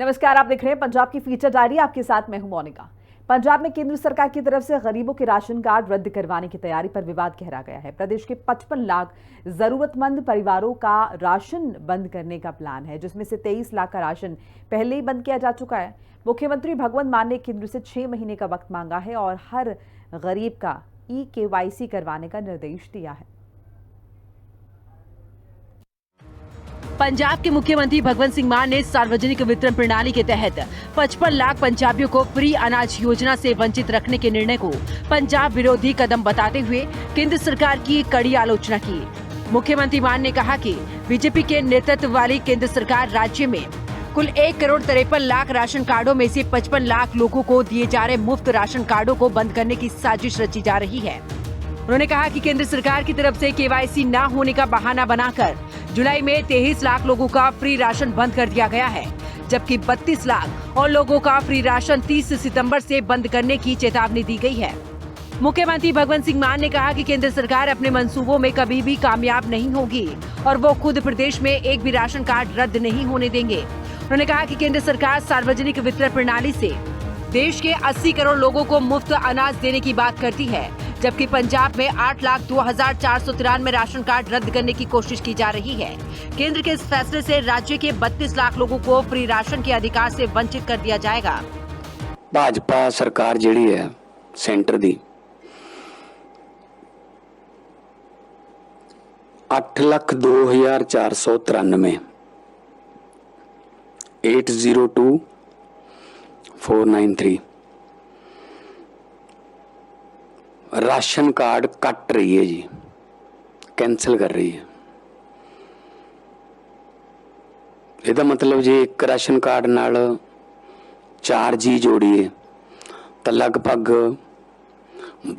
नमस्कार, आप देख रहे हैं पंजाब की फीचर डायरी। आपके साथ मैं हूं मोनिका। पंजाब में केंद्र सरकार की तरफ से गरीबों के राशन कार्ड रद्द करवाने की तैयारी पर विवाद गहरा गया है। प्रदेश के 55 लाख जरूरतमंद परिवारों का राशन बंद करने का प्लान है, जिसमें से 23 लाख का राशन पहले ही बंद किया जा चुका है। मुख्यमंत्री भगवंत मान ने केंद्र से 6 महीने का वक्त मांगा है और हर गरीब का KYC करवाने का निर्देश दिया है। पंजाब के मुख्यमंत्री भगवंत सिंह मान ने सार्वजनिक वितरण प्रणाली के तहत 55 लाख पंजाबियों को फ्री अनाज योजना से वंचित रखने के निर्णय को पंजाब विरोधी कदम बताते हुए केंद्र सरकार की कड़ी आलोचना की। मुख्यमंत्री मान ने कहा कि बीजेपी के नेतृत्व वाली केंद्र सरकार राज्य में कुल 1,53,00,000 राशन कार्डों में से 55 लाख लोगों को दिए जा रहे मुफ्त राशन कार्डों को बंद करने की साजिश रची जा रही है। उन्होंने कहा कि केंद्र सरकार की तरफ से KYC न होने का बहाना बनाकर जुलाई में 23 लाख लोगों का फ्री राशन बंद कर दिया गया है, जबकि 32 लाख और लोगों का फ्री राशन 30 सितंबर से बंद करने की चेतावनी दी गई है। मुख्यमंत्री भगवंत सिंह मान ने कहा कि केंद्र सरकार अपने मंसूबों में कभी भी कामयाब नहीं होगी और वो खुद प्रदेश में एक भी राशन कार्ड रद्द नहीं होने देंगे। उन्होंने कहा कि केंद्र सरकार सार्वजनिक वितरण प्रणाली से देश के 80 करोड़ लोगों को मुफ्त अनाज देने की बात करती है, जबकि पंजाब में 8,02,493 राशन कार्ड रद्द करने की कोशिश की जा रही है। केंद्र के इस फैसले से राज्य के 32 लाख लोगों को फ्री राशन के अधिकार से वंचित कर दिया जाएगा। भाजपा सरकार जिहड़ी है सेंटर दी 8,02,493 802,493 राशन कार्ड कट रही है जी, कैंसिल कर रही है। ਇਹਦਾ मतलब जे एक राशन कार्ड नाल 4 जी जोड़िए तो लगभग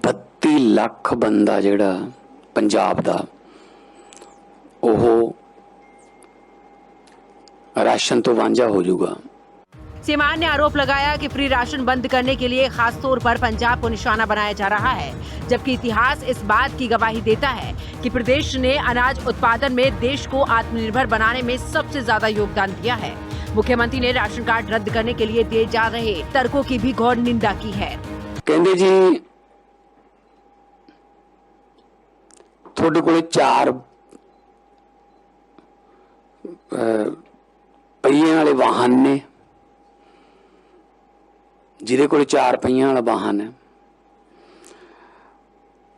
32 लाख बंदा जिहड़ा पंजाब दा ओह राशन तो वांझा हो जाऊगा। सीमान ने आरोप लगाया कि फ्री राशन बंद करने के लिए खास तौर पर पंजाब को निशाना बनाया जा रहा है, जबकि इतिहास इस बात की गवाही देता है कि प्रदेश ने अनाज उत्पादन में देश को आत्मनिर्भर बनाने में सबसे ज्यादा योगदान दिया है। मुख्यमंत्री ने राशन कार्ड रद्द करने के लिए दिए जा रहे तर्कों की भी घोर निंदा की है। कहंदे जी थोड़े कोले 4 पहिए वाले वाहन ने, जिहदे कोल 4 पहियां वाला वाहन है,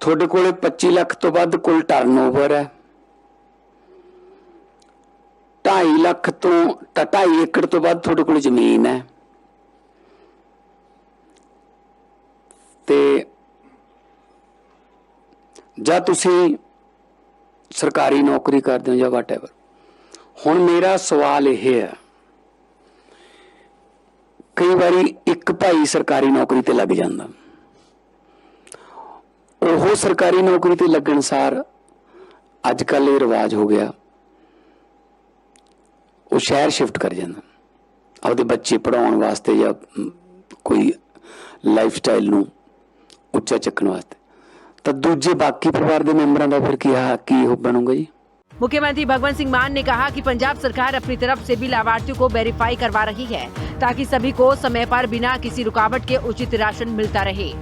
थोड़े कोले 25 लाख तो वध कुल टर्नओवर है, 2.5 लाख तो 2.5 एकड़ तो वध थोड़े कोल जमीन है, ते जां तुसीं सरकारी नौकरी करदे हो जां वटएवर। हुण मेरा सवाल यह है, कई बारी एक भाई सरकारी नौकरी ते लग जांदा, ओह सरकारी नौकरी ते लगन सार अजकल ये रिवाज हो गया, वो शहर शिफ्ट कर जांदा आपदे बच्चे पढ़ाउण वास्ते या कोई लाइफ स्टाइल नूं उच्चा चुकण वास्ते, तो दूजे बाकी परिवार के मैंबरां दा फिर की बनूगा जी। मुख्यमंत्री भगवंत सिंह मान ने कहा कि पंजाब सरकार अपनी तरफ से भी लाभार्थियों को वेरीफाई करवा रही है, ताकि सभी को समय पर बिना किसी रुकावट के उचित राशन मिलता रहे।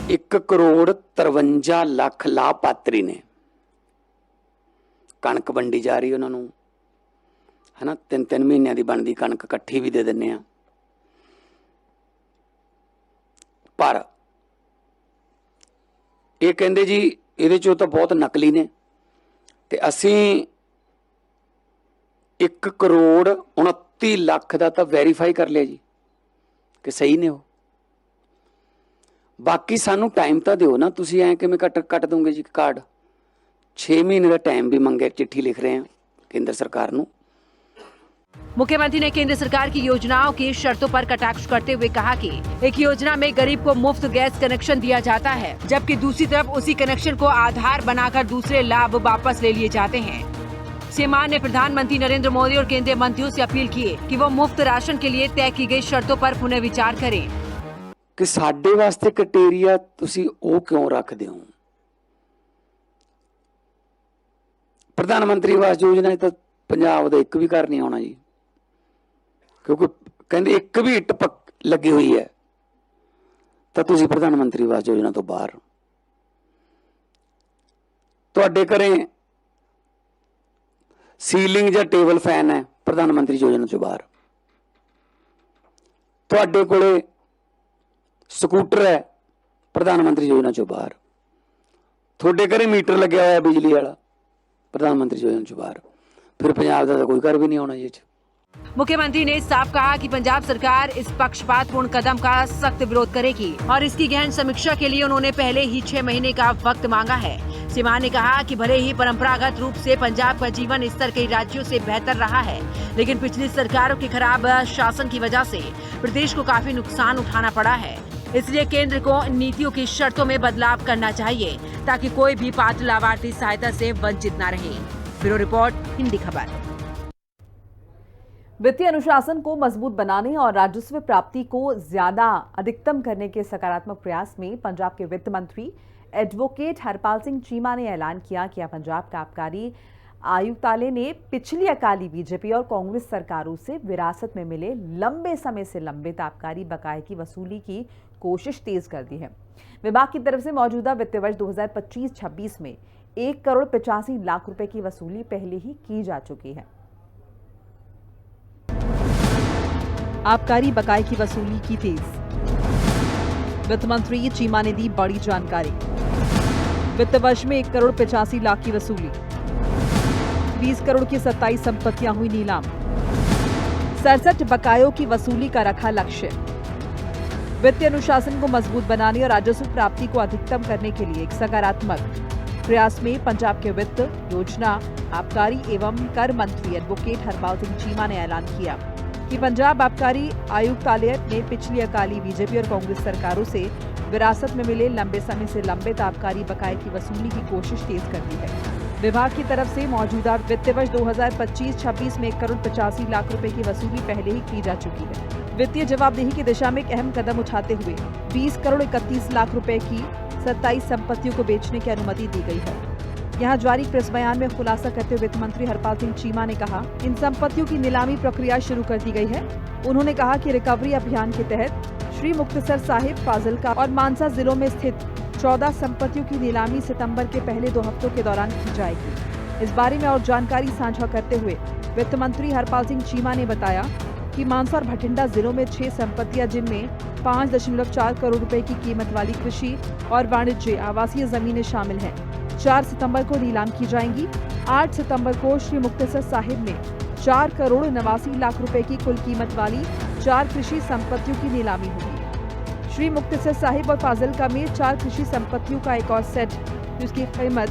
1,53,00,000 लाभपात्री ने कणक वंडी जा रही उन्होंने, है ना, 3-3 महीनों की बनती कणक इकट्ठी भी दे दिंदे आ, पर ये कहंदे जी इहदे चों तो बहुत नकली ने, ते असीं 1,29,00,000 का तो वेरीफाई कर लिया जी कि सही ने हो, बाकी सानू टाइम तो दिओ ना, तुसीं ऐ किवें कट दोगे जी कार्ड। 6 महीने का टाइम भी मंगे, चिट्ठी लिख रहे हैं केंद्र सरकार नू। मुख्यमंत्री ने केंद्र सरकार की योजनाओं की शर्तों पर कटाक्ष करते हुए कहा कि एक योजना में गरीब को मुफ्त गैस कनेक्शन दिया जाता है, जबकि दूसरी तरफ उसी कनेक्शन को आधार बनाकर दूसरे लाभ वापस ले लिए जाते हैं। सीमान ने प्रधानमंत्री नरेंद्र मोदी और केंद्रीय मंत्रियों से अपील की कि वो मुफ्त राशन के लिए तय की गई शर्तों पर पुनः विचार करें। कि साडे वास्ते क्राइटेरिया तुसीं ओह क्यों रखदे हो? प्रधानमंत्री आवास योजना तो पंजाब दा एक भी घर नहीं आना जी, क्योंकि ਕਹਿੰਦੇ ਇੱਕ ਵੀ ਇੱਟ ਲੱਗੀ ਹੋਈ ਹੈ ਤਾਂ ਤੁਸੀਂ ਪ੍ਰਧਾਨ ਮੰਤਰੀ ਆਵਾਸ ਯੋਜਨਾ ਤੋਂ ਬਾਹਰ। ਤੁਹਾਡੇ ਘਰੇ ਸੀਲਿੰਗ ਜਾਂ ਟੇਬਲ ਫੈਨ ਹੈ, ਪ੍ਰਧਾਨ ਮੰਤਰੀ ਯੋਜਨਾ ਤੋਂ ਬਾਹਰ। ਤੁਹਾਡੇ ਕੋਲੇ ਸਕੂਟਰ ਹੈ, ਪ੍ਰਧਾਨ ਮੰਤਰੀ ਯੋਜਨਾ ਤੋਂ ਬਾਹਰ। ਤੁਹਾਡੇ ਘਰੇ मीटर ਲੱਗਿਆ ਹੋਇਆ ਬਿਜਲੀ वाला, प्रधान मंत्री योजना चो बाहर। फिर पंजाब का कोई घर भी नहीं होना। ये मुख्यमंत्री ने साफ कहा कि पंजाब सरकार इस पक्षपातपूर्ण कदम का सख्त विरोध करेगी और इसकी गहन समीक्षा के लिए उन्होंने पहले ही 6 महीने का वक्त मांगा है। सीमा ने कहा कि भले ही परंपरागत रूप से पंजाब का जीवन स्तर कई राज्यों से बेहतर रहा है, लेकिन पिछली सरकारों के खराब शासन की वजह से प्रदेश को काफी नुकसान उठाना पड़ा है। इसलिए केंद्र को नीतियों की शर्तों में बदलाव करना चाहिए ताकि कोई भी पात्र लाभार्थी सहायता से वंचित न रहे। ब्यूरो रिपोर्ट, हिंदी खबर। वित्तीय अनुशासन को मजबूत बनाने और राजस्व प्राप्ति को ज्यादा अधिकतम करने के सकारात्मक प्रयास में पंजाब के वित्त मंत्री एडवोकेट हरपाल सिंह चीमा ने ऐलान किया कि पंजाब का आबकारी आयुक्तालय ने पिछली अकाली बीजेपी और कांग्रेस सरकारों से विरासत में मिले लंबे समय से लंबित आबकारी बकाये की वसूली की कोशिश तेज कर दी है। विभाग की तरफ से मौजूदा वित्तीय वर्ष 2025-26 में 1,85,00,000 रुपए की वसूली पहले ही की जा चुकी है। आबकारी बकाये की वसूली की तेज, वित्त मंत्री चीमा ने दी बड़ी जानकारी। वित्त वर्ष में 1,85,00,000 की वसूली, 20 करोड़ की 27 संपत्तियां हुई नीलाम, 67 बकायों की वसूली का रखा लक्ष्य। वित्तीय अनुशासन को मजबूत बनाने और राजस्व प्राप्ति को अधिकतम करने के लिए एक सकारात्मक प्रयास में पंजाब के वित्त, योजना, आबकारी एवं कर मंत्री एडवोकेट हरपाल सिंह चीमा ने ऐलान किया कि पंजाब आबकारी आयुक्तालय ने पिछली अकाली बीजेपी और कांग्रेस सरकारों से विरासत में मिले लंबे समय से लंबित आबकारी बकाये की वसूली की कोशिश तेज कर दी है। विभाग की तरफ से मौजूदा वित्तीय वर्ष 2025-26 में 1,85,00,000 रुपए की वसूली पहले ही की जा चुकी है। वित्तीय जवाबदेही की दिशा में एक अहम कदम उठाते हुए 20,31,00,000 रुपए की 27 संपत्तियों को बेचने की अनुमति दी गई है। यहाँ जारी प्रेस बयान में खुलासा करते हुए वित्त मंत्री हरपाल सिंह चीमा ने कहा, इन संपत्तियों की नीलामी प्रक्रिया शुरू कर दी गई है। उन्होंने कहा कि रिकवरी अभियान के तहत श्री मुक्तसर साहिब, फाजिलका और मानसा जिलों में स्थित 14 संपत्तियों की नीलामी सितंबर के पहले 2 हफ्तों के दौरान की जाएगी। इस बारे में और जानकारी साझा करते हुए वित्त मंत्री हरपाल सिंह चीमा ने बताया कि मानसा और भटिंडा जिलों में 6 संपत्तियां, जिनमें 5.4 करोड़ रुपए की कीमत वाली कृषि और वाणिज्य आवासीय जमीनें शामिल हैं, 4 सितंबर को नीलाम की जाएंगी। 8 सितंबर को श्री मुक्तसर साहिब में 4,89,00,000 रुपए की कुल कीमत वाली 4 कृषि संपत्तियों की नीलामी होगी। श्री मुक्तसर साहिब और फाजिलका में 4 कृषि संपत्तियों का एक और सेट, जिसकी कीमत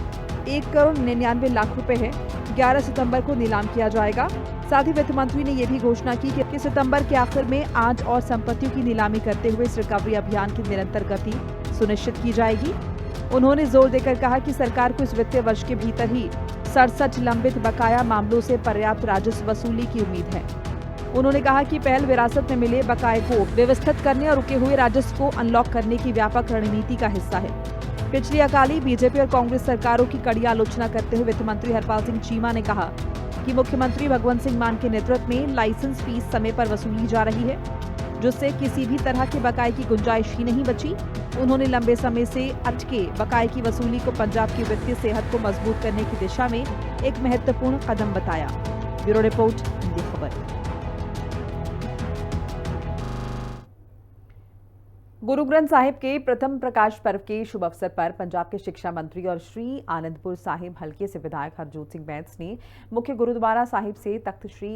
1,99,00,000 रुपए है, 11 सितंबर को नीलाम किया जाएगा। साथ ही वित्त मंत्री ने यह भी घोषणा की कि सितंबर के आखिर में 8 और संपत्तियों की नीलामी करते हुए इस रिकवरी अभियान की निरंतर गति सुनिश्चित की जाएगी। उन्होंने जोर देकर कहा कि सरकार को इस वित्तीय वर्ष के भीतर ही 67 लंबित बकाया मामलों से पर्याप्त राजस्व वसूली की उम्मीद है। उन्होंने कहा कि पहल विरासत में मिले बकाये को व्यवस्थित करने और रुके हुए राजस्व को अनलॉक करने की व्यापक रणनीति का हिस्सा है। पिछली अकाली बीजेपी और कांग्रेस सरकारों की कड़ी आलोचना करते हुए वित्त मंत्री हरपाल सिंह चीमा ने कहा कि मुख्यमंत्री भगवंत सिंह मान के नेतृत्व में लाइसेंस फीस समय पर वसूली जा रही है, जिससे किसी भी तरह के बकाये की गुंजाइश ही नहीं बची। उन्होंने लंबे समय से अटके बकाये की वसूली को पंजाब की वित्तीय सेहत को मजबूत करने की दिशा में एक महत्वपूर्ण कदम बताया। ब्यूरो रिपोर्ट, हिंदी खबर। गुरु ग्रंथ साहिब के प्रथम प्रकाश पर्व के शुभ अवसर पर पंजाब के शिक्षा मंत्री और श्री आनंदपुर साहिब हलके से विधायक हरजोत सिंह बैंस ने मुख्य गुरुद्वारा साहिब से तख्त श्री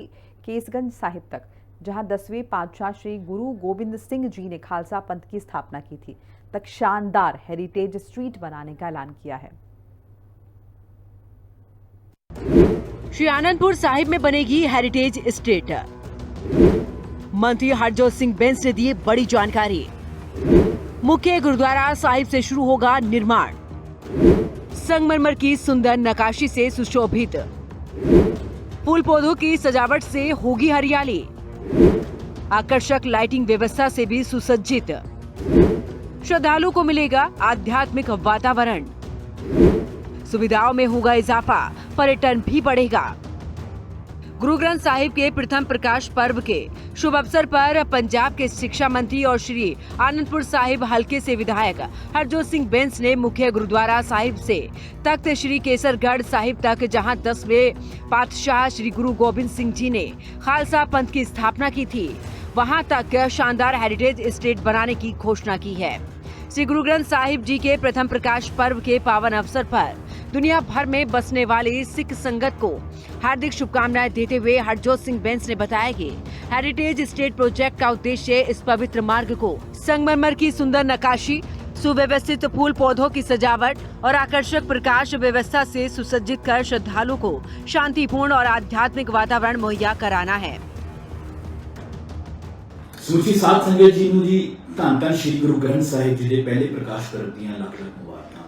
केसगंज साहिब तक, जहां 10वें पातशाह श्री गुरु गोबिंद सिंह जी ने खालसा पंथ की स्थापना की थी, तक शानदार हेरिटेज स्ट्रीट बनाने का ऐलान किया है। श्री आनंदपुर साहिब में बनेगी हेरिटेज स्ट्रीट। मंत्री हरजोत सिंह बैंस ने दी बड़ी जानकारी। मुख्य गुरुद्वारा साहिब से शुरू होगा निर्माण। संगमरमर की सुंदर नक्काशी से सुशोभित, फूल पौधों की सजावट से होगी हरियाली, आकर्षक लाइटिंग व्यवस्था से भी सुसज्जित। श्रद्धालुओं को मिलेगा आध्यात्मिक वातावरण, सुविधाओं में होगा इजाफा, पर्यटन भी बढ़ेगा। गुरु ग्रंथ साहिब के प्रथम प्रकाश पर्व के शुभ अवसर पर पंजाब के शिक्षा मंत्री और श्री आनंदपुर साहिब हलके से विधायक हरजोत सिंह बेंस ने मुख्य गुरुद्वारा साहिब से तख्त श्री केसरगढ़ साहिब तक, जहां 10वें पातशाह श्री गुरु गोबिंद सिंह जी ने खालसा पंथ की स्थापना की थी, वहां तक शानदार हेरिटेज एस्टेट बनाने की घोषणा की है। श्री गुरु ग्रंथ साहिब जी के प्रथम प्रकाश पर्व के पावन अवसर पर दुनिया भर में बसने वाली सिख संगत को हार्दिक शुभकामनाएं देते हुए हरजोत सिंह बेंस ने बताया कि हेरिटेज एस्टेट प्रोजेक्ट का उद्देश्य इस पवित्र मार्ग को संगमरमर की सुंदर नक्काशी, सुव्यवस्थित फूल पौधों की सजावट और आकर्षक प्रकाश व्यवस्था से सुसज्जित कर श्रद्धालुओं को शांतिपूर्ण और आध्यात्मिक वातावरण मुहैया कराना है। सूची साध संगत जी ਨੂੰ ਜੀ ਧੰਨ ਧੰਨ ਸ਼੍ਰੀ ਗੁਰੂ ਗ੍ਰੰਥ ਸਾਹਿਬ ਜੀ ਦੇ ਪਹਿਲੇ ਪ੍ਰਕਾਸ਼ ਪਰਬ ਦੀਆਂ ਲੱਖ ਲੱਖ ਮੁਬਾਰਕਾਂ।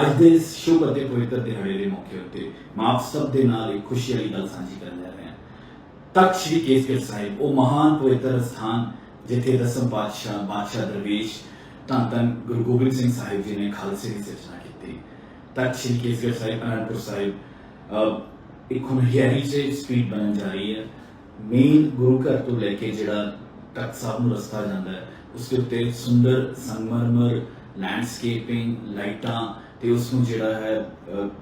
ਅੱਜ ਦੇ ਇਸ ਸ਼ੁਭ ਅਤੇ ਪਵਿੱਤਰ ਦਿਹਾੜੇ ਦੇ ਮੌਕੇ ਉੱਤੇ ਮੈਂ ਆਪ ਸਭ ਦੇ ਨਾਲ ਇੱਕ ਖੁਸ਼ੀ ਵਾਲੀ ਗੱਲ ਸਾਂਝੀ ਕਰਨ ਜਾ ਰਿਹਾ ਹਾਂ। ਤਖਤ ਸ਼੍ਰੀ ਕੇਸਗੜ੍ਹ ਸਾਹਿਬ ਉਹ ਮਹਾਨ ਪਵਿੱਤਰ ਸਥਾਨ ਜਿੱਥੇ ਦਸਮ ਬਾਦਸ਼ਾਹ ਦਰਵੇਸ਼ ਧੰਨ ਧੰਨ ਗੁਰੂ ਗੋਬਿੰਦ ਸਿੰਘ ਸਾਹਿਬ ਜੀ ਨੇ ਖਾਲਸੇ ਦੀ ਸਿਰਜਣਾ ਕੀਤੀ। ਤਖਤ ਸ਼੍ਰੀ ਕੇਸਗੜ੍ਹ ਸਾਹਿਬ ਅਨੰਦਪੁਰ ਸਾਹਿਬ ਇੱਕ ਹੁਣ ਹੈਰੀਟੇਜ ਸਟਰੀਟ ਬਣਨ ਜਾ ਰਹੀ ਹੈ। ਮੇਨ ਗੁਰੂ ਘਰ ਤੋਂ ਲੈ ਕੇ ਜਿਹੜਾ ਤਖਤ ਸਾਹਿਬ ਨੂੰ ਰਸਤਾ ਜਾਂਦਾ ਹੈ उसके उत्ते सुंदर संगमरमर लैंडस्केपिंग लाइटां ते उसनूं जिहड़ा है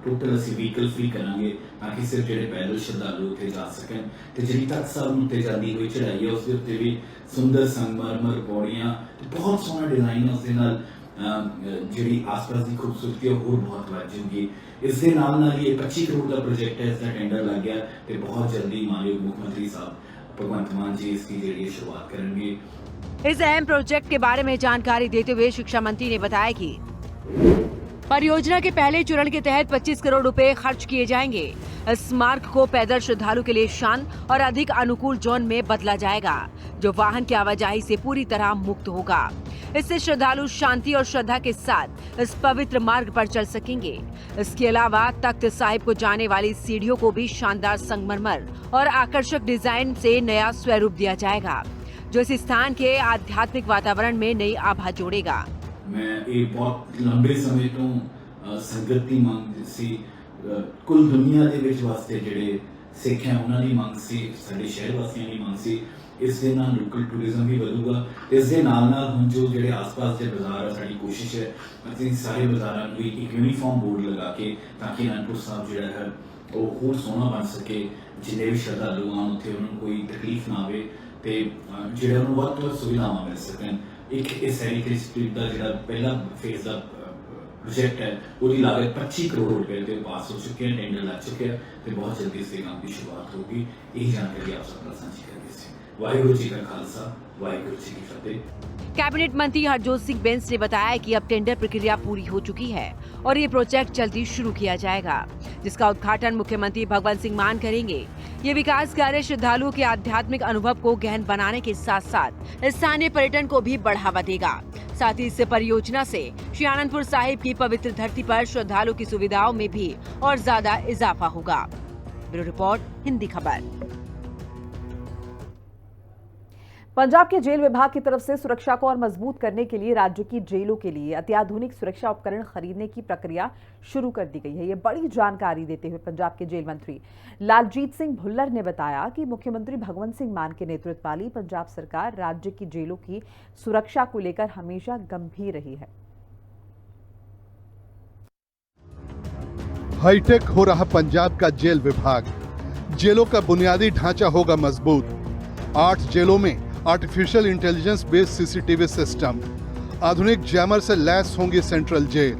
टोटल असीं व्हीकल फ्री करांगे ताकि सिर्फ जिहड़े पैदल श्रद्धालु उत्थे जा सकन ते जिहड़ी तख्त साहिब नूं उत्ते जांदी होई चढ़ाई है उसदे उत्ते भी सुंदर संगमरमर पौड़ियां ते बहुत सोहना डिजाइन है। उसदे नाल जिहड़ी आस-पास दी खूबसूरती है होर बहुत वध जाऊगी। इस दे नाल ही 25 करोड़ का प्रोजेक्ट है, इसका टेंडर लग गया ते बहुत जल्दी मानयोग मुख्यमंत्री साहब भगवंत मान जी इसकी जिहड़ी शुरुआत करेंगे। इस अहम प्रोजेक्ट के बारे में जानकारी देते हुए शिक्षा मंत्री ने बताया कि परियोजना के पहले चरण के तहत 25 करोड़ रुपए खर्च किए जाएंगे। इस मार्ग को पैदल श्रद्धालु के लिए शांत और अधिक अनुकूल जोन में बदला जाएगा, जो वाहन की आवाजाही से पूरी तरह मुक्त होगा। इससे श्रद्धालु शांति और श्रद्धा के साथ इस पवित्र मार्ग पर चल सकेंगे। इसके अलावा तख्त साहिब को जाने वाली सीढ़ियों को भी शानदार संगमरमर और आकर्षक डिजाइन से नया स्वरूप दिया जाएगा, जो इस स्थान के आध्यात्मिक वातावरण में नई आभा जोड़ेगा। मैं एक बहुत लंबे समय तो संगत की मंग सी, कुल दुनिया के विच वास्ते जिहड़े सिख हैं उन्हां दी मंग सी, साडे शहर वासियों की मंग सी। इस दे नाल लोकल टूरिज्म भी वधूगा। इस दे नाल हुण जो जिहड़े आस-पास के बाजार है, साडी कोशिश है असीं सारे बाजारां नूं एक यूनीफॉर्म बोर्ड लगा के ताकि आनंदपुर साहिब जिहड़ा है वो होर सोहना बन सके। जिन्ने भी श्रद्धालु आउण उत्थे उन्हां नूं कोई तकलीफ ना आवे ते जिहड़ा उन्हां नूं वध तों वध सुविधावां मिल सकन। एक इस हेरिटेज स्ट्रीट का जिहड़ा पहला फेज का प्रोजेक्ट है उसकी लागत 25 करोड़ रुपए के पास हो चुके हैं, टेंडर लग चुके हैं तो बहुत जल्दी इस काम की शुरुआत होगी। यही जानकारी आप सब साझी करनी थी। वाहिगुरू जी का खालसा, वाहिगुरू जी की फतेह। कैबिनेट मंत्री हरजोत सिंह बेंस ने बताया कि अब टेंडर प्रक्रिया पूरी हो चुकी है और ये प्रोजेक्ट जल्दी शुरू किया जाएगा, जिसका उद्घाटन मुख्यमंत्री भगवंत सिंह मान करेंगे। ये विकास कार्य श्रद्धालुओं के आध्यात्मिक अनुभव को गहन बनाने के साथ साथ स्थानीय पर्यटन को भी बढ़ावा देगा। साथ ही इस परियोजना से श्री आनंदपुर साहिब की पवित्र धरती पर श्रद्धालुओं की सुविधाओं में भी और ज्यादा इजाफा होगा। ब्यूरो रिपोर्ट, हिंदी खबर। पंजाब के जेल विभाग की तरफ से सुरक्षा को और मजबूत करने के लिए राज्य की जेलों के लिए अत्याधुनिक सुरक्षा उपकरण खरीदने की प्रक्रिया शुरू कर दी गई है। ये बड़ी जानकारी देते हुए पंजाब के जेल मंत्री लालजीत सिंह भुल्लर ने बताया कि मुख्यमंत्री भगवंत सिंह मान के नेतृत्व वाली पंजाब सरकार राज्य की जेलों की सुरक्षा को लेकर हमेशा गंभीर रही है। हाईटेक हो रहा पंजाब का जेल विभाग, जेलों का बुनियादी ढांचा होगा मजबूत। 8 जेलों में artificial intelligence based CCTV system, आधुनिक जैमर से लैस होंगी सेंट्रल जेल।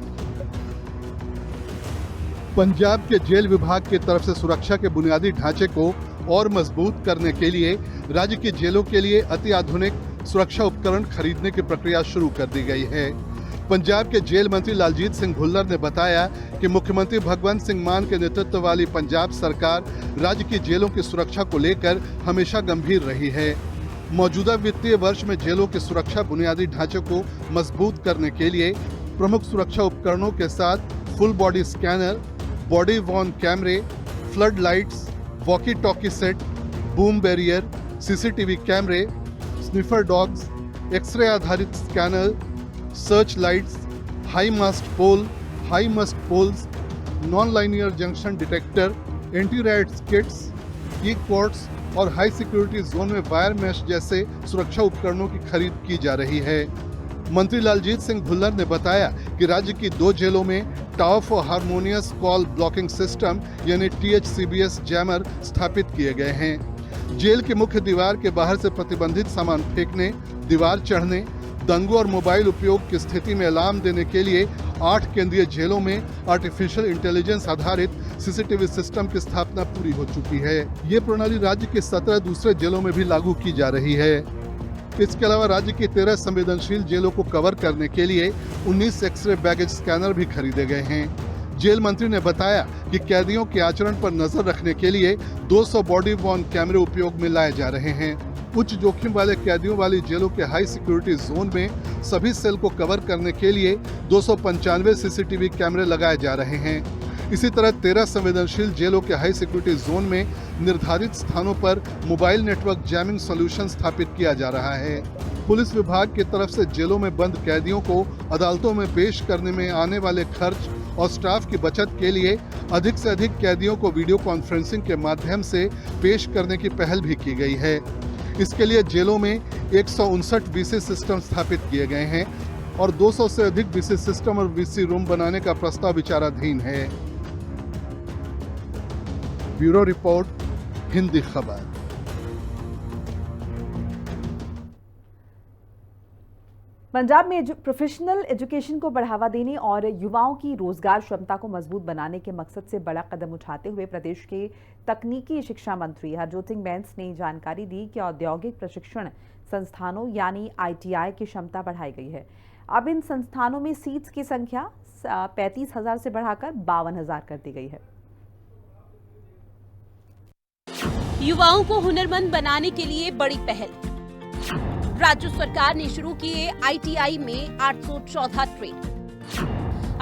पंजाब के जेल विभाग की तरफ से सुरक्षा के बुनियादी ढांचे को और मजबूत करने के लिए राज्य की जेलों के लिए अति आधुनिक सुरक्षा उपकरण खरीदने की प्रक्रिया शुरू कर दी गई है। पंजाब के जेल मंत्री लालजीत सिंह भुल्लर ने बताया कि मुख्यमंत्री भगवंत सिंह मान के नेतृत्व वाली पंजाब सरकार राज्य की जेलों की सुरक्षा को लेकर हमेशा गंभीर रही है। मौजूदा वित्तीय वर्ष में जेलों की सुरक्षा बुनियादी ढांचे को मजबूत करने के लिए प्रमुख सुरक्षा उपकरणों के साथ full body scanner, body worn कैमरे, flood lights, walkie talkie set, boom barrier, CCTV कैमरे, स्निफर डॉग्स, एक्सरे आधारित scanner, search lights, high mast poles, non linear junction detector, anti riots kits, e courts और high security zone में wire mesh जैसे सुरक्षा उपकरणों की खरीद की जा रही है। मंत्री लालजीत सिंह भुल्लर ने बताया कि राज्य की 2 जेलों में tower for harmonious call blocking system यानी THCBS जैमर स्थापित किए गए हैं। जेल के मुख्य दीवार के बाहर से प्रतिबंधित सामान फेंकने, दीवार चढ़ने, दंगों और मोबाइल उपयोग की स्थिति में अलार्म देने के लिए 8 केंद्रीय जेलों में आर्टिफिशियल इंटेलिजेंस आधारित CCTV सिस्टम की स्थापना पूरी हो चुकी है। ये प्रणाली राज्य के 17 दूसरे जेलों में भी लागू की जा रही है। इसके अलावा राज्य की 13 संवेदनशील जेलों को कवर करने के लिए 19 एक्सरे बैगेज स्कैनर भी खरीदे गए हैं। जेल मंत्री ने बताया कि कैदियों के आचरण पर नजर रखने के लिए 200 बॉडी वॉर्न कैमरे उपयोग में लाए जा रहे हैं। उच्च जोखिम वाले कैदियों वाली जेलों के हाई सिक्योरिटी जोन में सभी सेल को कवर करने के लिए 295 CCTV कैमरे लगाए जा रहे हैं। इसी तरह 13 संवेदनशील जेलों के हाई सिक्योरिटी जोन में निर्धारित स्थानों पर मोबाइल नेटवर्क जैमिंग सॉल्यूशन स्थापित किया जा रहा है। पुलिस विभाग की तरफ से जेलों में बंद कैदियों को अदालतों में पेश करने में आने वाले खर्च और स्टाफ की बचत के लिए अधिक से अधिक कैदियों को वीडियो कॉन्फ्रेंसिंग के माध्यम से पेश करने की पहल भी की गई है। इसके लिए जेलों में 159 VC सिस्टम स्थापित किए गए हैं और 200 से अधिक VC सिस्टम और VC रूम बनाने का प्रस्ताव विचाराधीन है। ब्यूरो रिपोर्ट, हिंदी खबर। पंजाब में प्रोफेशनल एजुकेशन को बढ़ावा देने और युवाओं की रोजगार क्षमता को मजबूत बनाने के मकसद से बड़ा कदम उठाते हुए प्रदेश के तकनीकी शिक्षा मंत्री हरजोत सिंह बैंस ने जानकारी दी कि औद्योगिक प्रशिक्षण संस्थानों यानी ITI की क्षमता बढ़ाई गई है। अब इन संस्थानों में सीट्स की संख्या 35,000 से बढ़ाकर 52,000 कर दी गई है। युवाओं को हुनरमंद बनाने के लिए बड़ी पहल। राज्य सरकार ने शुरू किए ITI में 814 ट्रेड।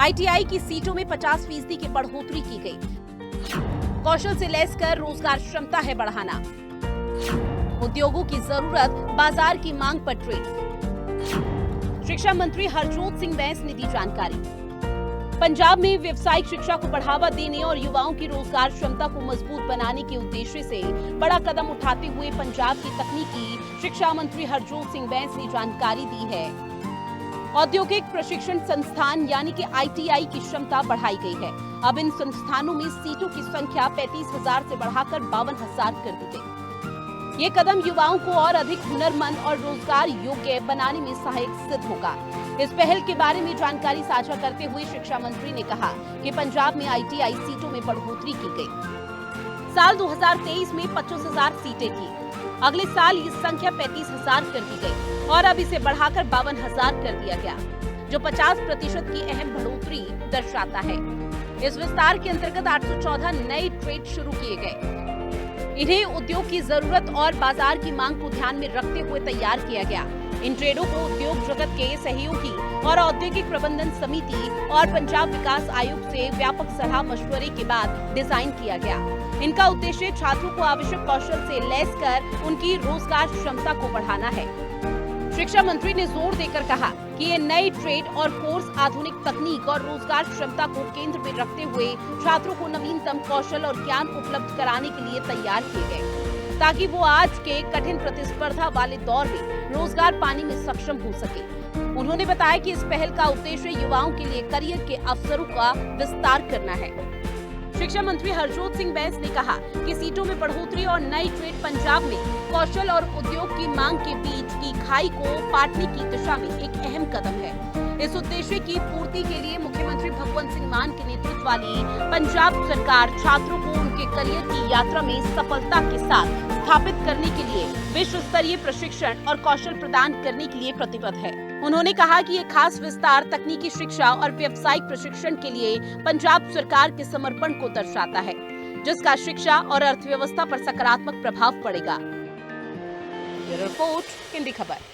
ITI की सीटों में 50% की बढ़ोतरी की गई। कौशल से लैस कर रोजगार क्षमता है बढ़ाना। उद्योगों की जरूरत, बाजार की मांग पर ट्रेड। शिक्षा मंत्री हरजोत सिंह बैंस ने दी जानकारी। पंजाब में व्यावसायिक शिक्षा को बढ़ावा देने और युवाओं की रोजगार क्षमता को मजबूत बनाने के उद्देश्य से बड़ा कदम उठाते हुए पंजाब के तकनीकी शिक्षा मंत्री हरजोत सिंह बैंस ने जानकारी दी है। औद्योगिक प्रशिक्षण संस्थान यानी कि ITI की क्षमता बढ़ाई गई है। अब इन संस्थानों में सीटों की संख्या 35,000 से बढ़ाकर 52,000 कर दी गई। ये कदम युवाओं को और अधिक हुनरमंद और रोजगार योग्य बनाने में सहायक सिद्ध होगा। इस पहल के बारे में जानकारी साझा करते हुए शिक्षा मंत्री ने कहा कि पंजाब में ITI सीटों में बढ़ोतरी की गई। साल 2023 में 25,000 सीटें थी। अगले साल ये संख्या 35,000 कर दी गई और अब इसे बढ़ाकर 52,000 कर दिया गया, जो 50% की अहम बढ़ोतरी दर्शाता है। इस विस्तार के अंतर्गत 814 नए ट्रेड शुरू किए गए। इन्हें उद्योग की जरूरत और बाजार की मांग को ध्यान में रखते हुए तैयार किया गया। इन ट्रेडों को उद्योग जगत के सहयोगी और औद्योगिक प्रबंधन समिति और पंजाब विकास आयोग से व्यापक सलाह मशवरे के बाद डिजाइन किया गया। इनका उद्देश्य छात्रों को आवश्यक कौशल से लैस कर उनकी रोजगार क्षमता को बढ़ाना है। शिक्षा मंत्री ने जोर देकर कहा कि ये नए ट्रेड और कोर्स आधुनिक तकनीक और रोजगार क्षमता को केंद्र में रखते हुए छात्रों को नवीनतम कौशल और ज्ञान उपलब्ध कराने के लिए तैयार किए गए, ताकि वो आज के कठिन प्रतिस्पर्धा वाले दौर में रोजगार पाने में सक्षम हो सके। उन्होंने बताया कि इस पहल का उद्देश्य युवाओं के लिए करियर के अवसरों का विस्तार करना है। शिक्षा मंत्री हरजोत सिंह बैंस ने कहा कि सीटों में बढ़ोतरी और नई ट्रेड पंजाब में कौशल और उद्योग की मांग के बीच की खाई को पाटने की दिशा में एक अहम कदम है। इस उद्देश्य की पूर्ति के लिए मुख्यमंत्री भगवंत सिंह मान के नेतृत्व वाली पंजाब सरकार छात्रों को उनके करियर की यात्रा में सफलता के साथ स्थापित करने के लिए विश्व स्तरीय प्रशिक्षण और कौशल प्रदान करने के लिए प्रतिबद्ध है। उन्होंने कहा कि ये खास विस्तार तकनीकी शिक्षा और व्यावसायिक प्रशिक्षण के लिए पंजाब सरकार के समर्पण को दर्शाता है, जिसका शिक्षा और अर्थव्यवस्था पर सकारात्मक प्रभाव पड़ेगा। रिपोर्ट, हिंदी खबर।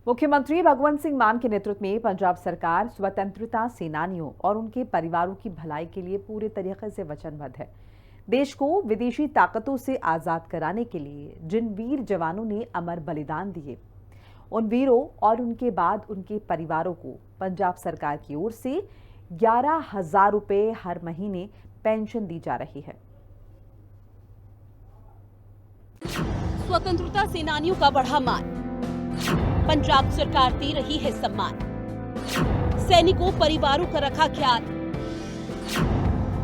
मुख्यमंत्री भगवंत सिंह मान के नेतृत्व में पंजाब सरकार स्वतंत्रता सेनानियों और उनके परिवारों की भलाई के लिए पूरे तरीके से वचनबद्ध है। देश को विदेशी ताकतों से आजाद कराने के लिए जिन वीर जवानों ने अमर बलिदान दिए, उन वीरों और उनके बाद उनके परिवारों को पंजाब सरकार की ओर से 11,000 रुपए हर महीने पेंशन दी जा रही है। स्वतंत्रता सेनानियों का बढ़ा मान, पंजाब सरकार दे रही है सम्मान, सैनिकों परिवारों का रखा ख्याल,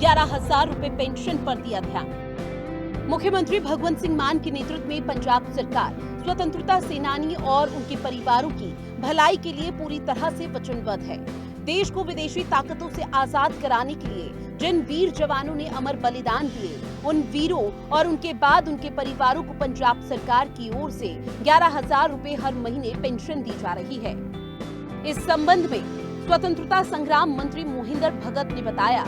11,000 रुपए पेंशन पर दिया ध्यान। मुख्यमंत्री भगवंत सिंह मान के नेतृत्व में पंजाब सरकार स्वतंत्रता सेनानी और उनके परिवारों की भलाई के लिए पूरी तरह से वचनबद्ध है। देश को विदेशी ताकतों से आजाद कराने के लिए जिन वीर जवानों ने अमर बलिदान दिए, उन वीरों और उनके बाद उनके परिवारों को पंजाब सरकार की ओर से 11,000 रुपए हर महीने पेंशन दी जा रही है। इस संबंध में स्वतंत्रता संग्राम मंत्री मोहिंदर भगत ने बताया,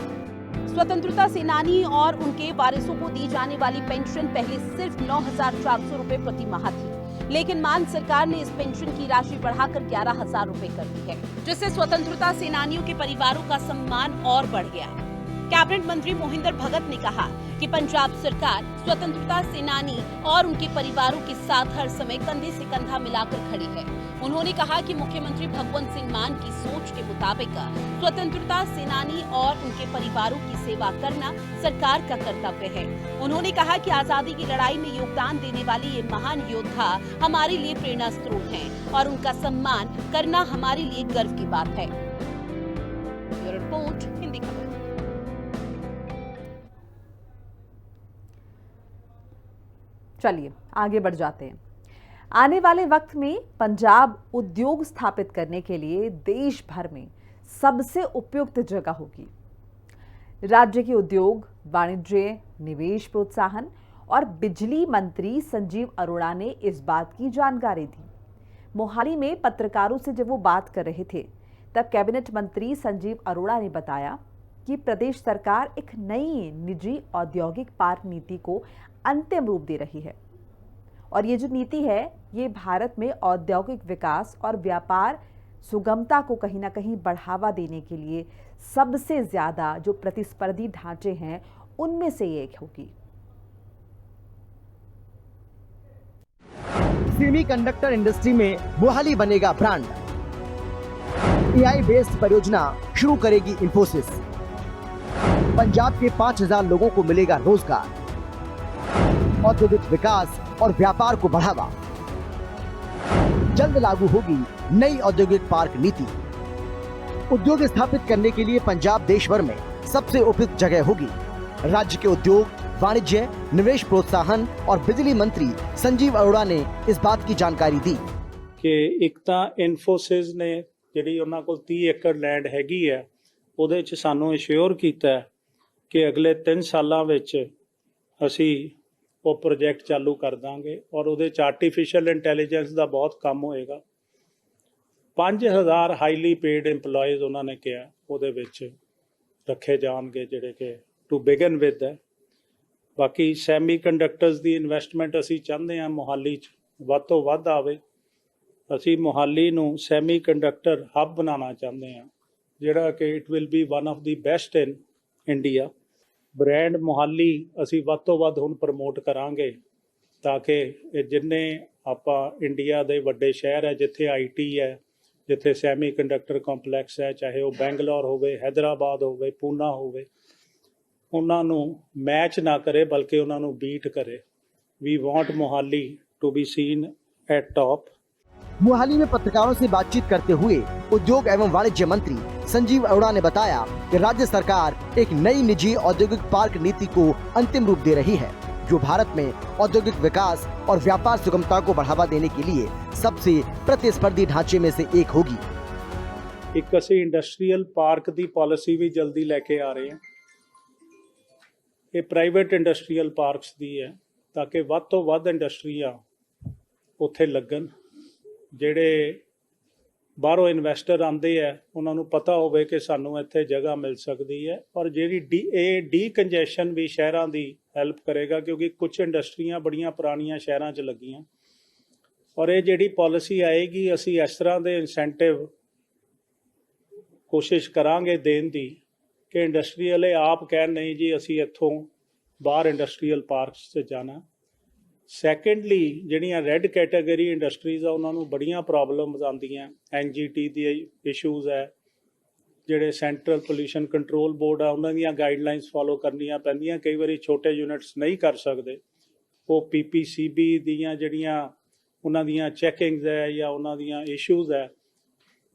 स्वतंत्रता सेनानी और उनके वारिसों को दी जाने वाली पेंशन पहले सिर्फ 9,400 रुपए प्रति माह थी, लेकिन मान सरकार ने इस पेंशन की राशि बढ़ाकर 11,000 रुपए कर दी है, जिससे स्वतंत्रता सेनानियों के परिवारों का सम्मान और बढ़ गया है। कैबिनेट मंत्री मोहिंदर भगत ने कहा कि पंजाब सरकार स्वतंत्रता सेनानी और उनके परिवारों के साथ हर समय कंधे से कंधा मिलाकर खड़ी है। उन्होंने कहा कि मुख्यमंत्री भगवंत सिंह मान की सोच के मुताबिक स्वतंत्रता सेनानी और उनके परिवारों की सेवा करना सरकार का कर्तव्य है। उन्होंने कहा कि आजादी की लड़ाई में योगदान देने वाले ये महान योद्धा हमारे लिए प्रेरणा स्रोत हैं और उनका सम्मान करना हमारे लिए गर्व की बात है। ब्यूरो रिपोर्ट, हिंदी खबर। चलिए आगे बढ़ जाते हैं। आने वाले वक्त में पंजाब उद्योग स्थापित करने के लिए देश भर में सबसे उपयुक्त जगह होगी। राज्य के उद्योग, वाणिज्य, निवेश प्रोत्साहन और बिजली मंत्री संजीव अरोड़ा ने इस बात की जानकारी दी। मोहाली में पत्रकारों से जब वो बात कर रहे थे, तब कैबिनेट मंत्री संजीव अरोड़ा ने बताया कि प्रदेश सरकार एक नई निजी औद्योगिक पार्क नीति को अंतिम रूप दे रही है और ये जो नीति है, ये भारत में औद्योगिक विकास और व्यापार सुगमता को कहीं ना कहीं बढ़ावा देने के लिए सबसे ज्यादा जो प्रतिस्पर्धी ढांचे हैं, उनमें से एक होगी। सेमीकंडक्टर इंडस्ट्री में मोहाली बनेगा ब्रांड। एआई बेस्ड परियोजना शुरू करेगी इंफोसिस। पंजाब के 5,000 लोगों को मिलेगा रोजगार। औद्योगिक विकास और व्यापार को बढ़ावा। जल्द लागू होगी नई औद्योगिक पार्क नीति। उद्योग स्थापित करने के लिए पंजाब देश भर में सबसे उपयुक्त जगह होगी। राज्य के उद्योग, वाणिज्य, निवेश प्रोत्साहन और बिजली मंत्री संजीव अरोड़ा ने इस बात की जानकारी दी कि एक ਤਾਂ ਇਨਫੋਸਿਸ ਨੇ ਜਿਹੜੀ ਉਹਨਾਂ ਕੋਲ 30 ਏਕੜ ਲੈਂਡ ਹੈਗੀ ਹੈ, ਉਹਦੇ 'ਚ ਸਾਨੂੰ ਅਸ਼ੋਰ ਕੀਤਾ ਕਿ ਅਗਲੇ 3 ਸਾਲਾਂ ਵਿੱਚ ਅਸੀਂ ਉਹ ਪ੍ਰੋਜੈਕਟ ਚਾਲੂ ਕਰ ਦਾਂਗੇ ਔਰ ਉਹਦੇ 'ਚ ਆਰਟੀਫੀਸ਼ੀਅਲ ਇੰਟੈਲੀਜੈਂਸ ਦਾ ਬਹੁਤ ਕੰਮ ਹੋਏਗਾ। 5,000 ਹਾਈਲੀ ਪੇਡ EMPLOYEES ਉਹਨਾਂ ਨੇ ਕਿਹਾ ਉਹਦੇ ਵਿੱਚ ਰੱਖੇ ਜਾਣਗੇ, ਜਿਹੜੇ ਕਿ ਟੂ ਬਿਗਨ ਵਿਦ ਹੈ। ਬਾਕੀ ਸੈਮੀ ਕੰਡਕਟਰਸ ਦੀ ਇਨਵੈਸਟਮੈਂਟ ਅਸੀਂ ਚਾਹੁੰਦੇ ਹਾਂ ਮੋਹਾਲੀ 'ਚ ਵੱਧ ਤੋਂ ਵੱਧ ਆਵੇ। ਅਸੀਂ ਮੋਹਾਲੀ ਨੂੰ ਸੈਮੀ ਕੰਡਕਟਰ ਹੱਬ ਬਣਾਉਣਾ ਚਾਹੁੰਦੇ ਹਾਂ, ਜਿਹੜਾ ਕਿ it will be one of the best in India. Brand Mohali ਅਸੀਂ ਵੱਧ ਤੋਂ ਵੱਧ ਹੁਣ ਪ੍ਰਮੋਟ ਕਰਾਂਗੇ ਤਾਂ ਕਿ ਇਹ ਜਿੰਨੇ ਆਪਾਂ ਇੰਡੀਆ ਦੇ ਵੱਡੇ ਸ਼ਹਿਰ ਹੈ, ਜਿੱਥੇ IT ਹੈ, ਜਿੱਥੇ ਸੈਮੀ ਕੰਡਕਟਰ ਕੰਪਲੈਕਸ ਹੈ, ਚਾਹੇ ਉਹ ਬੈਂਗਲੌਰ ਹੋਵੇ, ਹੈਦਰਾਬਾਦ ਹੋਵੇ, ਪੂਨਾ ਹੋਵੇ, ਉਹਨਾਂ ਨੂੰ ਮੈਚ ਨਾ करे बल्कि ਉਹਨਾਂ ਨੂੰ बीट करे। We want Mohali to be seen at top. Mohali में पत्रकारों से बातचीत करते हुए उद्योग एवं वाणिज्य मंत्री संजीव अरोड़ा ने बताया कि राज्य सरकार एक नई निजी औद्योगिक पार्क नीति को अंतिम रूप दे रही है, जो भारत में औद्योगिक विकास और व्यापार सुगमता को बढ़ावा देने के लिए सबसे प्रतिस्पर्धी ढांचे में से एक होगी। एक ਅਸੀਂ इंडस्ट्रीयल पार्क की पॉलिसी भी जल्दी लेके आ रहे हैं। ये प्राइवेट इंडस्ट्रीयल पार्क्स दी है ताकि ਵੱਧ ਤੋਂ ਵੱਧ ਇੰਡਸਟਰੀਆਂ ਉੱਥੇ ਲੱਗਣ। ਜਿਹੜੇ ਬਾਹਰੋਂ ਇਨਵੈਸਟਰ ਆਉਂਦੇ ਆ ਉਹਨਾਂ ਨੂੰ ਪਤਾ ਹੋਵੇ ਕਿ ਸਾਨੂੰ ਇੱਥੇ ਜਗ੍ਹਾ ਮਿਲ ਸਕਦੀ ਹੈ ਔਰ ਜਿਹੜੀ ਇਹ ਡੀਕੰਜੈਸ਼ਨ ਵੀ ਸ਼ਹਿਰਾਂ ਦੀ ਹੈਲਪ ਕਰੇਗਾ, ਕਿਉਂਕਿ ਕੁਝ ਇੰਡਸਟਰੀਆਂ ਬੜੀਆਂ ਪੁਰਾਣੀਆਂ ਸ਼ਹਿਰਾਂ 'ਚ ਲੱਗੀਆਂ ਔਰ ਇਹ ਜਿਹੜੀ ਪਾਲਿਸੀ ਆਏਗੀ ਅਸੀਂ ਇਸ ਤਰ੍ਹਾਂ ਦੇ ਇਨਸੈਂਟਿਵ ਕੋਸ਼ਿਸ਼ ਕਰਾਂਗੇ ਦੇਣ ਦੀ ਕਿ ਇੰਡਸਟਰੀ ਵਾਲੇ ਆਪ ਕਹਿਣ ਨਹੀਂ ਜੀ ਅਸੀਂ ਇੱਥੋਂ ਬਾਹਰ ਇੰਡਸਟਰੀਅਲ ਪਾਰਕਸ 'ਚ ਜਾਣਾ। ਸੈਕੰਡਲੀ ਜਿਹੜੀਆਂ ਰੈੱਡ ਕੈਟਾਗਰੀ ਇੰਡਸਟਰੀਜ਼ ਆ ਉਹਨਾਂ ਨੂੰ ਬੜੀਆਂ ਪ੍ਰੋਬਲਮਸ ਆਉਂਦੀਆਂ, NGT ਦੀ ਇਸ਼ੂਜ਼ ਹੈ, ਜਿਹੜੇ ਸੈਂਟਰਲ ਪੋਲਿਊਸ਼ਨ ਕੰਟਰੋਲ ਬੋਰਡ ਆ ਉਹਨਾਂ ਦੀਆਂ ਗਾਈਡਲਾਈਨਸ ਫੋਲੋ ਕਰਨੀਆਂ ਪੈਂਦੀਆਂ। ਕਈ ਵਾਰੀ ਛੋਟੇ ਯੂਨਿਟਸ ਨਹੀਂ ਕਰ ਸਕਦੇ, ਉਹ PPCB ਦੀਆਂ ਜਿਹੜੀਆਂ ਉਹਨਾਂ ਦੀਆਂ ਚੈਕਿੰਗਸ ਹੈ ਜਾਂ ਉਹਨਾਂ ਦੀਆਂ ਇਸ਼ੂਜ਼ ਹੈ,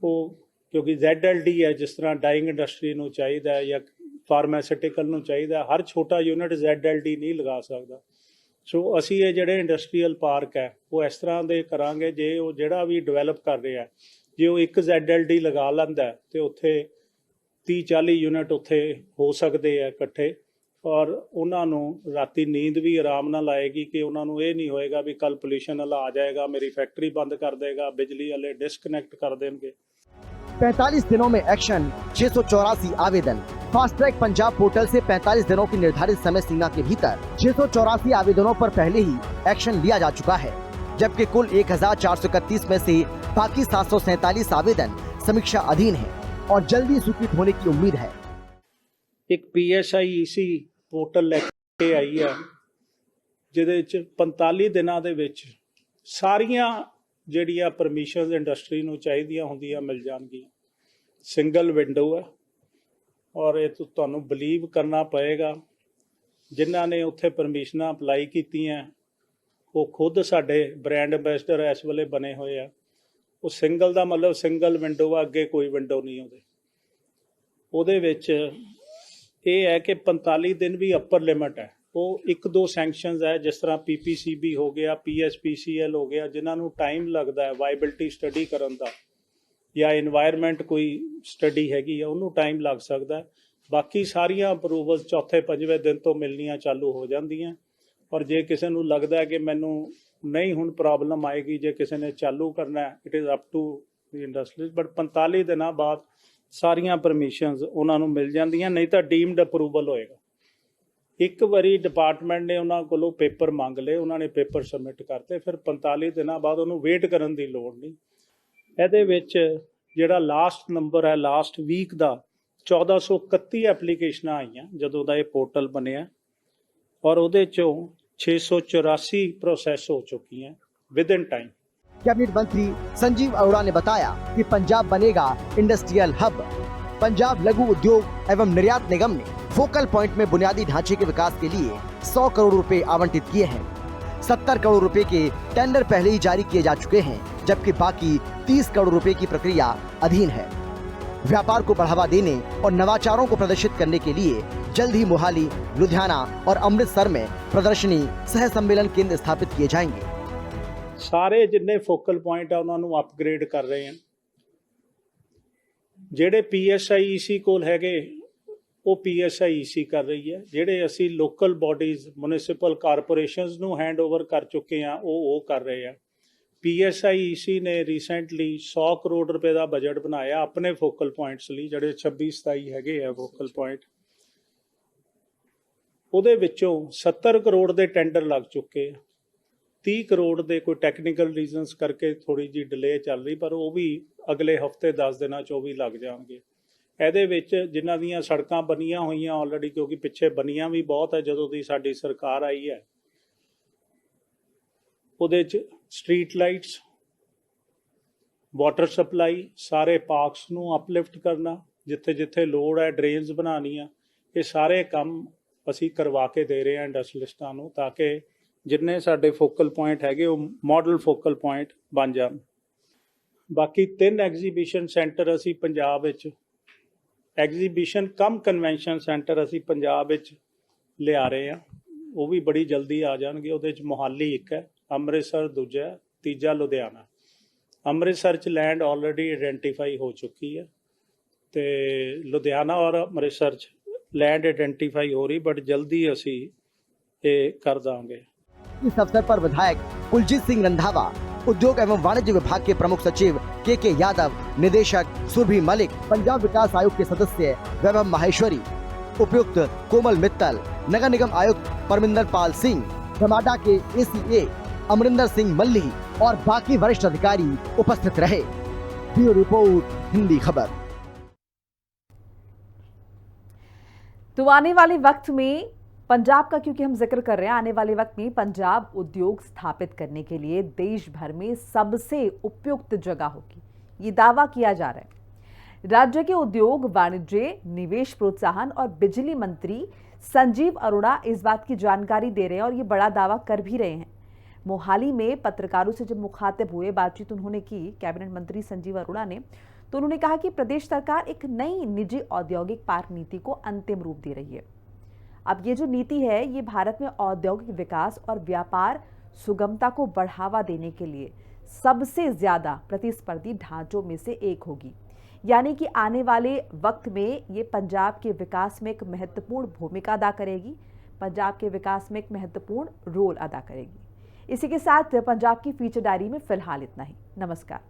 ਉਹ ਕਿਉਂਕਿ ZLD ਹੈ, ਜਿਸ ਤਰ੍ਹਾਂ ਡਾਈਂਗ ਇੰਡਸਟਰੀ ਨੂੰ ਚਾਹੀਦਾ ਹੈ ਜਾਂ ਫਾਰਮਾਸਿਊਟੀਕਲ ਨੂੰ ਚਾਹੀਦਾ, ਹਰ ਛੋਟਾ ਯੂਨਿਟ ZLD ਨਹੀਂ ਲਗਾ ਸਕਦਾ। ਸੋ ਅਸੀਂ ਇਹ ਜਿਹੜੇ ਇੰਡਸਟਰੀਅਲ ਪਾਰਕ ਹੈ ਉਹ ਇਸ ਤਰ੍ਹਾਂ ਦੇ ਕਰਾਂਗੇ, ਜੇ ਉਹ ਜਿਹੜਾ ਵੀ ਡਿਵੈਲਪ ਕਰ ਰਿਹਾ ਜੇ ਉਹ ਇੱਕ ZLD ਲਗਾ ਲੈਂਦਾ ਤੇ ਉੱਥੇ 30-40 ਯੂਨਿਟ ਉੱਥੇ ਹੋ ਸਕਦੇ ਆ ਇਕੱਠੇ, ਔਰ ਉਹਨਾਂ ਨੂੰ ਰਾਤੀ ਨੀਂਦ ਵੀ ਆਰਾਮ ਨਾਲ ਆਏਗੀ ਕਿ ਉਹਨਾਂ ਨੂੰ ਇਹ ਨਹੀਂ ਹੋਏਗਾ ਵੀ ਕੱਲ ਪੋਲਿਊਸ਼ਨ ਵਾਲਾ ਆ ਜਾਏਗਾ, ਮੇਰੀ ਫੈਕਟਰੀ ਬੰਦ ਕਰ ਦੇਗਾ, ਬਿਜਲੀ वाले डिस्कनेक्ट कर देंगे। 45 दिनों में एक्शन 684 आवेदन। फास्ट ट्रैक पंजाब पोर्टल से 45 दिनों की निर्धारित समय सीमा के भीतर 684 आवेदनों पर पहले ही एक्शन लिया जा चुका है, जबकि कुल 1431 में से बाकी 747 आवेदन समीक्षा अधीन है और जल्दी स्वीकृत होने की उम्मीद है। एक PSIEC पोर्टल लेके आई है ਜਿਹਦੇ 'ਚ 45 ਦਿਨਾਂ ਦੇ ਵਿੱਚ ਸਾਰੀਆਂ ਜਿਹੜੀਆਂ ਪਰਮਿਸ਼ਨਸ ਇੰਡਸਟਰੀ ਨੂੰ ਚਾਹੀਦੀਆਂ ਹੁੰਦੀਆਂ ਮਿਲ ਜਾਣਗੀਆਂ। ਸਿੰਗਲ ਵਿੰਡੋ ਹੈ ਔਰ ਇਹ ਤੁਹਾਨੂੰ ਬਲੀਵ ਕਰਨਾ ਪਏਗਾ, ਜਿਨ੍ਹਾਂ ਨੇ ਉੱਥੇ ਪਰਮਿਸ਼ਨਾਂ ਅਪਲਾਈ ਕੀਤੀਆਂ ਉਹ ਖੁਦ ਸਾਡੇ ਬ੍ਰਾਂਡ ਐਂਬੈਸਡਰ ਇਸ ਵੇਲੇ ਬਣੇ ਹੋਏ ਆ। ਉਹ ਸਿੰਗਲ ਦਾ ਮਤਲਬ ਸਿੰਗਲ ਵਿੰਡੋ ਆ, ਅੱਗੇ ਕੋਈ ਵਿੰਡੋ ਨਹੀਂ ਉਹਦੇ ਵਿੱਚ ਇਹ ਹੈ ਕਿ 45 ਦਿਨ ਵੀ ਅੱਪਰ ਲਿਮਟ ਹੈ। ਉਹ 1-2 ਸੈਂਕਸ਼ਨਸ ਹੈ, ਜਿਸ ਤਰ੍ਹਾਂ PPCB ਹੋ ਗਿਆ, PSPCL ਹੋ ਗਿਆ, ਜਿਨ੍ਹਾਂ ਨੂੰ ਟਾਈਮ ਲੱਗਦਾ ਹੈ ਵਾਇਬਿਲਿਟੀ ਸਟੱਡੀ ਕਰਨ ਦਾ, ਜਾਂ ਇਨਵਾਇਰਮੈਂਟ ਕੋਈ ਸਟੱਡੀ ਹੈਗੀ ਆ ਉਹਨੂੰ ਟਾਈਮ ਲੱਗ ਸਕਦਾ। ਬਾਕੀ ਸਾਰੀਆਂ ਅਪਰੂਵਲਸ 4ਵੇਂ-5ਵੇਂ ਦਿਨ ਤੋਂ ਮਿਲਣੀਆਂ ਚਾਲੂ ਹੋ ਜਾਂਦੀਆਂ। ਔਰ ਜੇ ਕਿਸੇ ਨੂੰ ਲੱਗਦਾ ਹੈ ਕਿ ਮੈਨੂੰ ਨਹੀਂ ਹੁਣ ਪ੍ਰੋਬਲਮ ਆਏਗੀ, ਜੇ ਕਿਸੇ ਨੇ ਚਾਲੂ ਕਰਨਾ, it is up to the industries, but 45 ਦਿਨਾਂ ਬਾਅਦ ਸਾਰੀਆਂ ਪਰਮਿਸ਼ਨਸ ਉਹਨਾਂ ਨੂੰ ਮਿਲ ਜਾਂਦੀਆਂ, ਨਹੀਂ ਤਾਂ ਡੀਮਡ ਅਪਰੂਵਲ ਹੋਏਗਾ। ਇੱਕ ਵਾਰੀ ਡਿਪਾਰਟਮੈਂਟ ਨੇ ਉਹਨਾਂ ਕੋਲੋਂ ਪੇਪਰ ਮੰਗ ਲਏ, ਉਹਨਾਂ ਨੇ ਪੇਪਰ ਸਬਮਿਟ ਕਰਤੇ, ਫਿਰ 45 ਦਿਨਾਂ ਬਾਅਦ ਉਹਨੂੰ ਵੇਟ ਕਰਨ ਦੀ ਲੋੜ ਨਹੀਂ। ਇਹਦੇ ਵਿੱਚ ਜਿਹੜਾ ਲਾਸਟ ਨੰਬਰ ਹੈ ਲਾਸਟ ਵੀਕ ਦਾ 1431 ਐਪਲੀਕੇਸ਼ਨਾਂ ਆਈਆਂ ਜਦੋਂ ਦਾ ਇਹ ਪੋਰਟਲ ਬਣਿਆ, ਔਰ ਉਹਦੇ ਚੋਂ 684 प्रोसेस हो चुकी हैं विद इन टाइम। कैबिनेट मंत्री संजीव अरोड़ा ने बताया कि पंजाब बनेगा इंडस्ट्रियल हब। पंजाब लघु उद्योग एवं निर्यात निगम ने फोकल पॉइंट में बुनियादी ढांचे के विकास के लिए 100 करोड़ रुपए आवंटित किए हैं। 70 करोड़ रुपए के टेंडर पहले ही जारी किए जा चुके हैं, जबकि बाकी 30 करोड़ रुपए की प्रक्रिया अधीन है। व्यापार को बढ़ावा देने और नवाचारों को प्रदर्शित करने के लिए जल्द ही मोहाली, लुधियाना और अमृतसर में प्रदर्शनी सह सम्मेलन केंद्र स्थापित किए जाएंगे। ਸਾਰੇ ਜਿੰਨੇ ਫੋਕਲ ਪੁਆਇੰਟ ਆ ਉਹਨਾਂ ਨੂੰ ਅਪਗ੍ਰੇਡ ਕਰ ਰਹੇ ਹਨ। ਜਿਹੜੇ PSIEC ਕੋਲ ਹੈਗੇ ਉਹ PSIEC ਕਰ ਰਹੀ ਹੈ, ਜਿਹੜੇ ਅਸੀਂ ਲੋਕਲ ਬਾਡੀਜ਼ ਮਿਊਨਿਸਪਲ ਕਾਰਪੋਰੇਸ਼ਨਸ ਨੂੰ ਹੈਂਡਓਵਰ ਕਰ ਚੁੱਕੇ ਆ ਉਹ ਕਰ ਰਹੇ ਆ। PSIEC ਨੇ ਰੀਸੈਂਟਲੀ 100 ਕਰੋੜ ਰੁਪਏ ਦਾ ਬਜਟ ਬਣਾਇਆ ਆਪਣੇ ਫੋਕਲ ਪੁਆਇੰਟਸ ਲਈ, ਜਿਹੜੇ 26-27 ਹੈਗੇ ਆ ਫੋਕਲ ਪੁਆਇੰਟ। ਉਹਦੇ ਵਿੱਚੋਂ 70 ਕਰੋੜ ਦੇ ਟੈਂਡਰ ਲੱਗ ਚੁੱਕੇ ਆ। 30 ਕਰੋੜ ਦੇ ਕੋਈ ਟੈਕਨੀਕਲ ਰੀਜ਼ਨਸ ਕਰਕੇ ਥੋੜੀ ਜੀ ਡਿਲੇ ਚੱਲ ਰਹੀ, ਪਰ ਉਹ ਵੀ ਅਗਲੇ ਹਫਤੇ 10 ਦਿਨਾਂ 'ਚ ਉਹ ਵੀ ਲੱਗ ਜਾਣਗੇ। ਇਹਦੇ ਵਿੱਚ ਜਿਨ੍ਹਾਂ ਦੀਆਂ ਸੜਕਾਂ ਬਣੀਆਂ ਹੋਈਆਂ ਆਲਰੇਡੀ, ਕਿਉਂਕਿ ਪਿੱਛੇ ਬਣੀਆਂ ਵੀ ਬਹੁਤ ਹੈ ਜਦੋਂ ਦੀ ਸਾਡੀ ਸਰਕਾਰ ਆਈ ਹੈ, ਉਹਦੇ 'ਚ ਸਟਰੀਟ ਲਾਈਟਸ, ਵਾਟਰ ਸਪਲਾਈ, ਸਾਰੇ ਪਾਰਕਸ ਨੂੰ ਅਪਲਿਫਟ ਕਰਨਾ, ਜਿੱਥੇ ਜਿੱਥੇ ਲੋੜ ਹੈ ਡਰੇਨਸ ਬਣਾਉਣੀਆਂ, ਇਹ ਸਾਰੇ ਕੰਮ ਅਸੀਂ ਕਰਵਾ ਕੇ ਦੇ ਰਹੇ ਹਾਂ ਇੰਡਸਟਰੀਲਿਸਟਾਂ ਨੂੰ, ਤਾਂ ਕਿ ਜਿੰਨੇ ਸਾਡੇ ਫੋਕਲ ਪੁਆਇੰਟ ਹੈਗੇ ਉਹ ਮਾਡਲ ਫੋਕਲ ਪੁਆਇੰਟ ਬਣ ਜਾਣ। ਬਾਕੀ 3 ਐਗਜ਼ੀਬਿਸ਼ਨ ਸੈਂਟਰ ਅਸੀਂ ਪੰਜਾਬ ਵਿੱਚ, ਐਗਜ਼ੀਬਿਸ਼ਨ ਕਮ ਕਨਵੈਨਸ਼ਨ ਸੈਂਟਰ ਅਸੀਂ ਪੰਜਾਬ ਵਿੱਚ ਲਿਆ ਰਹੇ ਹਾਂ, ਉਹ ਵੀ ਬੜੀ ਜਲਦੀ ਆ ਜਾਣਗੇ। ਉਹਦੇ 'ਚ ਮੋਹਾਲੀ ਇੱਕ ਹੈ, ਅੰਮ੍ਰਿਤਸਰ ਦੂਜਾ, ਤੀਜਾ ਲੁਧਿਆਣਾ। ਅੰਮ੍ਰਿਤਸਰ 'ਚ ਲੈਂਡ ਆਲਰੇਡੀ ਆਇਡੈਂਟੀਫਾਈ ਹੋ ਚੁੱਕੀ ਹੈ, ਤੇ ਲੁਧਿਆਣਾ ਔਰ ਅੰਮ੍ਰਿਤਸਰ 'ਚ लैंड आइडेंटिफाई हो रही, बट जल्दी असी ये कर देंगे। इस अवसर पर विधायक कुलजीत सिंह रंधावा, उद्योग एवं वाणिज्य विभाग के प्रमुख सचिव के यादव, निदेशक सुरभि मलिक, पंजाब विकास आयोग के सदस्य वैभव माहेश्वरी, उपायुक्त कोमल मित्तल, नगर निगम आयुक्त परमिंदर पाल सिंह, धमाडा के ACA अमरिंदर सिंह मल्ली और बाकी वरिष्ठ अधिकारी उपस्थित रहे। ब्यूरो रिपोर्ट, हिंदी खबर। तो आने वाले वक्त में पंजाब का, क्योंकि हम जिक्र कर रहे हैं, आने वाले वक्त में पंजाब उद्योग स्थापित करने के लिए देश भर में सबसे उपयुक्त जगह होगी, ये दावा किया जा रहा है। राज्य के उद्योग, वाणिज्य, निवेश प्रोत्साहन और बिजली मंत्री संजीव अरोड़ा इस बात की जानकारी दे रहे हैं और ये बड़ा दावा कर भी रहे हैं। मोहाली में पत्रकारों से जब मुखातिब हुए, बातचीत उन्होंने की कैबिनेट मंत्री संजीव अरोड़ा ने, तो उन्होंने कहा कि प्रदेश सरकार एक नई निजी औद्योगिक पार्क नीति को अंतिम रूप दे रही है। अब ये जो नीति है, ये भारत में औद्योगिक विकास और व्यापार सुगमता को बढ़ावा देने के लिए सबसे ज्यादा प्रतिस्पर्धी ढांचों में से एक होगी। यानी कि आने वाले वक्त में ये पंजाब के विकास में एक महत्वपूर्ण भूमिका अदा करेगी, पंजाब के विकास में एक महत्वपूर्ण रोल अदा करेगी। इसी के साथ पंजाब की फीचर डायरी में फिलहाल इतना ही। नमस्कार।